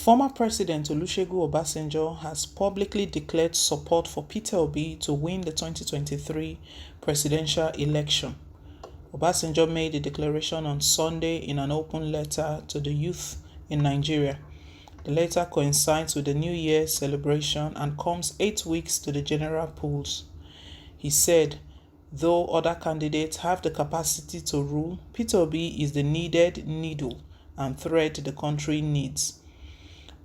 Former President Olusegun Obasanjo has publicly declared support for Peter Obi to win the 2023 presidential election. Obasanjo made the declaration on Sunday in an open letter to the youth in Nigeria. The letter coincides with the New Year celebration and comes 8 weeks to the general polls. He said, though other candidates have the capacity to rule, Peter Obi is the needed needle and thread the country needs.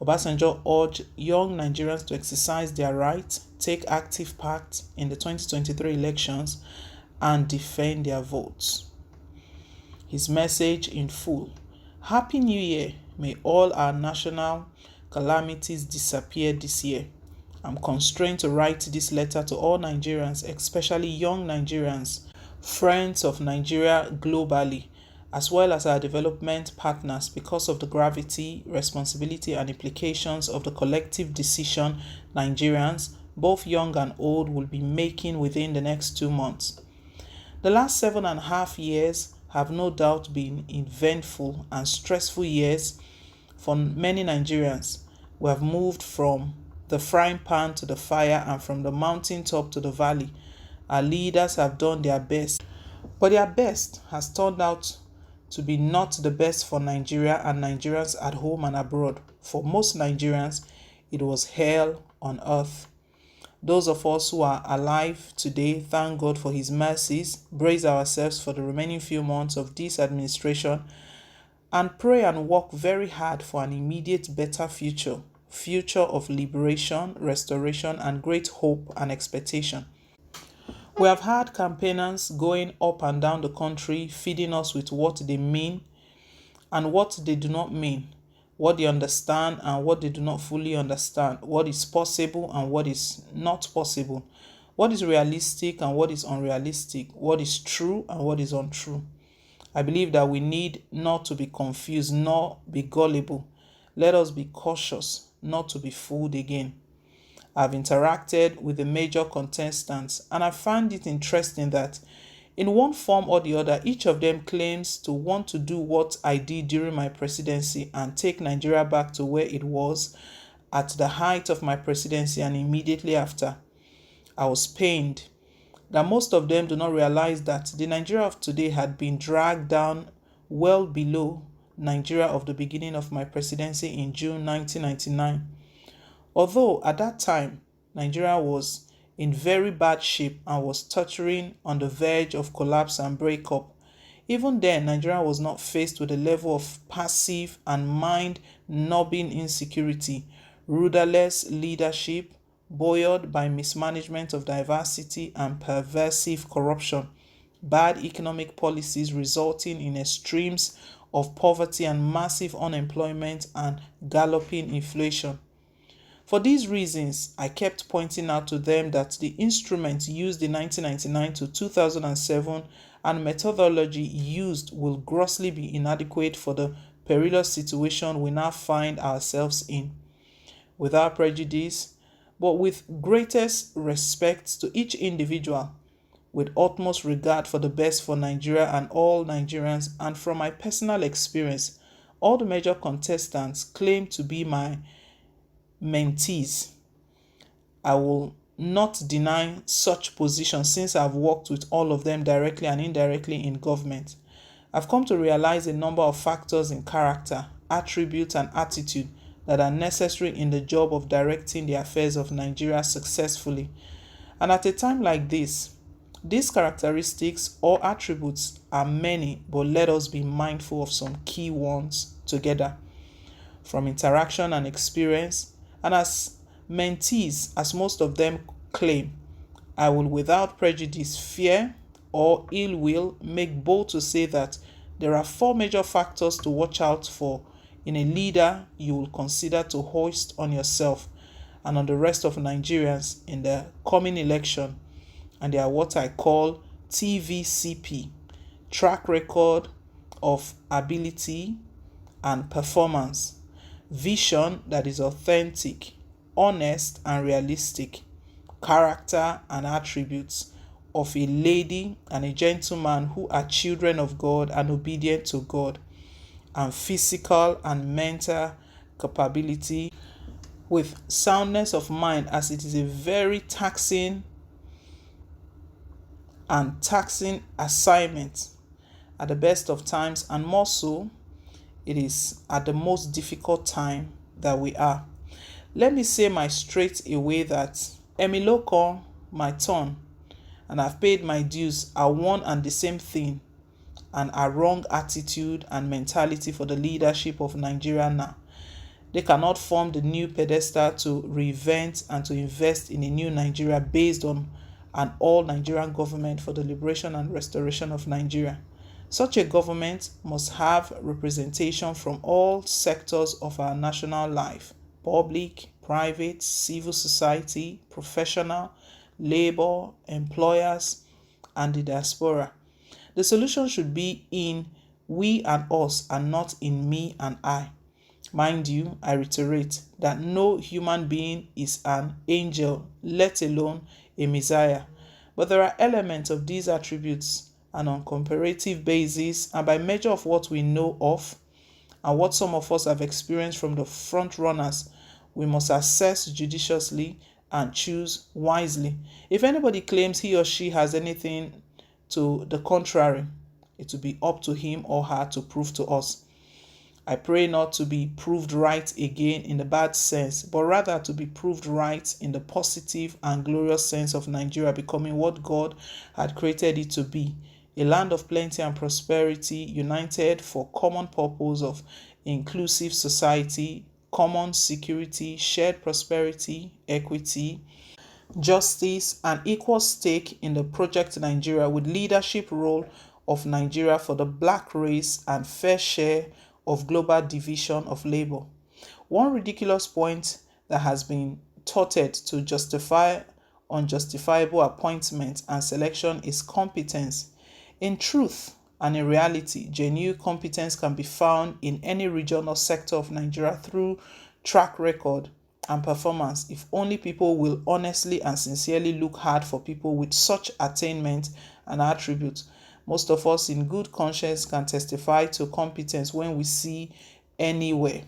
Obasanjo urged young Nigerians to exercise their right, take active part in the 2023 elections, and defend their votes. His message in full: Happy New Year! May all our national calamities disappear this year. I'm constrained to write this letter to all Nigerians, especially young Nigerians, friends of Nigeria globally, as well as our development partners, because of the gravity, responsibility, and implications of the collective decision Nigerians, both young and old, will be making within the next 2 months. The last 7.5 years have no doubt been eventful and stressful years for many Nigerians. We have moved from the frying pan to the fire and from the mountaintop to the valley. Our leaders have done their best, but their best has turned out to be not the best for Nigeria and Nigerians at home and abroad. For most Nigerians, it was hell on earth. Those of us who are alive today thank God for His mercies, brace ourselves for the remaining few months of this administration, and pray and work very hard for an immediate better future of liberation, restoration, and great hope and expectation. We have had campaigners going up and down the country feeding us with what they mean and what they do not mean, what they understand and what they do not fully understand, what is possible and what is not possible, what is realistic and what is unrealistic, what is true and what is untrue. I believe that we need not to be confused nor be gullible. Let us be cautious not to be fooled again. I've interacted with the major contestants, and I find it interesting that in one form or the other, each of them claims to want to do what I did during my presidency and take Nigeria back to where it was at the height of my presidency and immediately after. I was pained that most of them do not realize that the Nigeria of today had been dragged down well below Nigeria of the beginning of my presidency in June 1999. Although at that time, Nigeria was in very bad shape and was tottering on the verge of collapse and breakup. Even then, Nigeria was not faced with a level of passive and mind-numbing insecurity, rudderless leadership, buoyed by mismanagement of diversity and pervasive corruption, bad economic policies resulting in extremes of poverty and massive unemployment and galloping inflation. For these reasons, I kept pointing out to them that the instruments used in 1999 to 2007 and methodology used will grossly be inadequate for the perilous situation we now find ourselves in. Without prejudice, but with greatest respect to each individual, with utmost regard for the best for Nigeria and all Nigerians, and from my personal experience, all the major contestants claim to be my mentees. I will not deny such position since I've worked with all of them directly and indirectly in government. I've come to realize a number of factors in character, attributes, and attitude that are necessary in the job of directing the affairs of Nigeria successfully. And at a time like this, these characteristics or attributes are many, but let us be mindful of some key ones together. From interaction and experience, and as mentees, as most of them claim, I will without prejudice, fear, or ill will make bold to say that there are 4 major factors to watch out for in a leader you will consider to hoist on yourself and on the rest of Nigerians in the coming election, and they are what I call TVCP, track record of ability and performance, vision that is authentic, honest and realistic, character and attributes of a lady and a gentleman who are children of God and obedient to God, and physical and mental capability, with soundness of mind, as it is a very taxing assignment at the best of times, and more so, it is at the most difficult time that we are. Let me say my straight away that Emiloko, my turn, and I've paid my dues are one and the same thing, and a wrong attitude and mentality for the leadership of Nigeria now. They cannot form the new pedestal to reinvent and to invest in a new Nigeria based on an all-Nigerian government for the liberation and restoration of Nigeria. Such a government must have representation from all sectors of our national life: public, private, civil society, professional, labor, employers, and the diaspora. The solution should be in we and us and not in me and I. Mind you, I reiterate that no human being is an angel, let alone a messiah. But there are elements of these attributes, and on comparative basis and by measure of what we know of and what some of us have experienced from the front runners, we must assess judiciously and choose wisely. If anybody claims he or she has anything to the contrary, it will be up to him or her to prove to us. I pray not to be proved right again in the bad sense, but rather to be proved right in the positive and glorious sense of Nigeria becoming what God had created it to be: a land of plenty and prosperity, united for common purpose of inclusive society, common security, shared prosperity, equity, justice, and equal stake in the project Nigeria, with leadership role of Nigeria for the black race and fair share of global division of labor. One ridiculous point that has been touted to justify unjustifiable appointment and selection is competence. In truth and in reality, genuine competence can be found in any region or sector of Nigeria through track record and performance, if only people will honestly and sincerely look hard for people with such attainment and attributes. Most of us in good conscience can testify to competence when we see anywhere.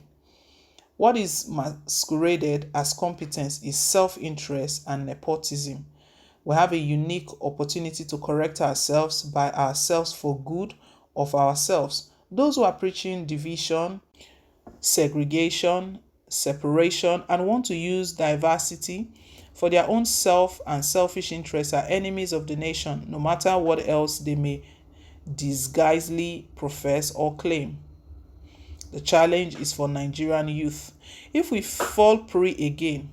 What is masqueraded as competence is self-interest and nepotism. We have a unique opportunity to correct ourselves by ourselves for good of ourselves. Those who are preaching division, segregation, separation, and want to use diversity for their own self and selfish interests are enemies of the nation, no matter what else they may disguisedly profess or claim. The challenge is for Nigerian youth. If we fall prey again,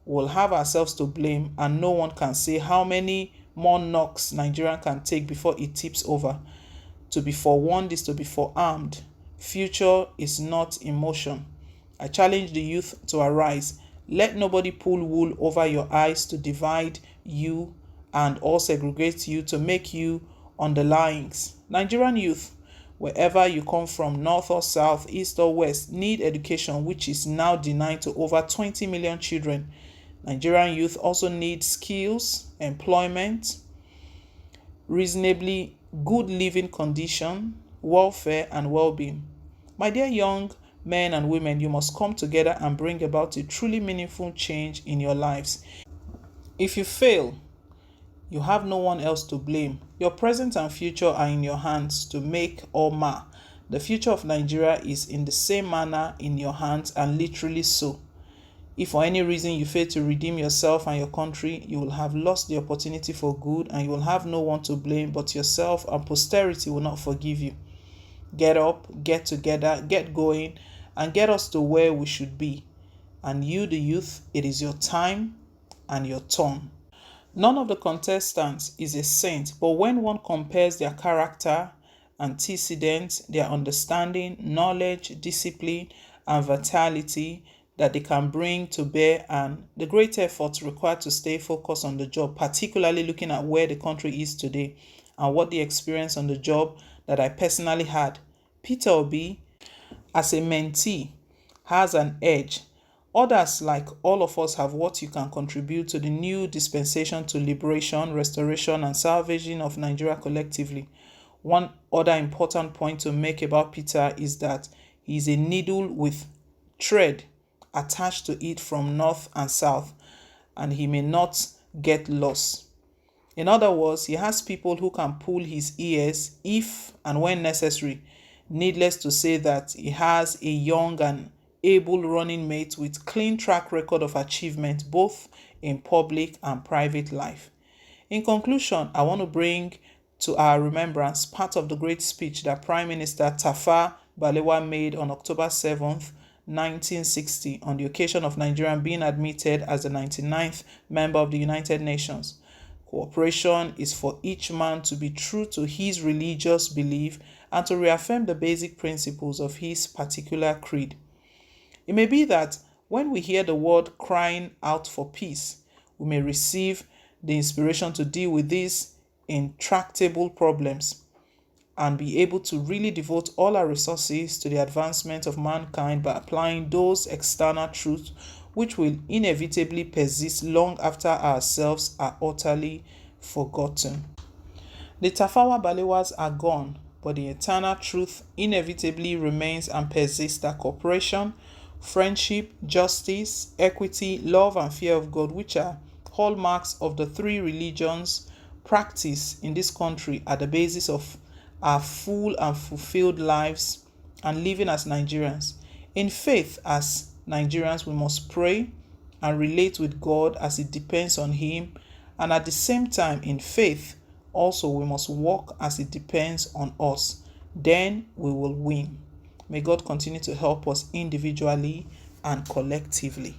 we'll have ourselves to blame, and no one can say how many more knocks Nigeria can take before it tips over. To be forewarned is to be forearmed. Future is not in motion. I challenge the youth to arise. Let nobody pull wool over your eyes to divide you and or segregate you to make you underlings. Nigerian youth, wherever you come from, north or south, east or west, need education, which is now denied to over 20 million children. Nigerian youth also need skills, employment, reasonably good living condition, welfare, and well-being. My dear young men and women, you must come together and bring about a truly meaningful change in your lives. If you fail, you have no one else to blame. Your present and future are in your hands to make or mar. The future of Nigeria is in the same manner in your hands, and literally so. If for any reason you fail to redeem yourself and your country, you will have lost the opportunity for good, and you will have no one to blame but yourself, and posterity will not forgive you. Get up, get together, get going, and get us to where we should be. And you, the youth, it is your time and your turn. None of the contestants is a saint, but when one compares their character, antecedents, their understanding, knowledge, discipline, and vitality that they can bring to bear, and the great efforts required to stay focused on the job, particularly looking at where the country is today and what the experience on the job that I personally had, Peter Obi, as a mentee, has an edge. Others, like all of us, have what you can contribute to the new dispensation to liberation, restoration, and salvaging of Nigeria collectively. One other important point to make about Peter is that he is a needle with thread attached to it from north and south, and he may not get lost. In other words, he has people who can pull his ears if and when necessary. Needless to say that he has a young and able running mate with clean track record of achievement both in public and private life. In conclusion, I want to bring to our remembrance part of the great speech that Prime Minister Tafawa Balewa made on October 7th, 1960, on the occasion of Nigeria being admitted as the 99th member of the United Nations. Cooperation is for each man to be true to his religious belief and to reaffirm the basic principles of his particular creed. It may be that when we hear the word crying out for peace, we may receive the inspiration to deal with these intractable problems and be able to really devote all our resources to the advancement of mankind by applying those external truths which will inevitably persist long after ourselves are utterly forgotten. The Tafawa Balewas are gone, but the eternal truth inevitably remains and persists that cooperation, friendship, justice, equity, love, and fear of God, which are hallmarks of the three religions practiced in this country, are the basis of our full and fulfilled lives and living as Nigerians. In faith, as Nigerians, we must pray and relate with God as it depends on Him, and at the same time, in faith, also we must walk as it depends on us. Then we will win. May God continue to help us individually and collectively.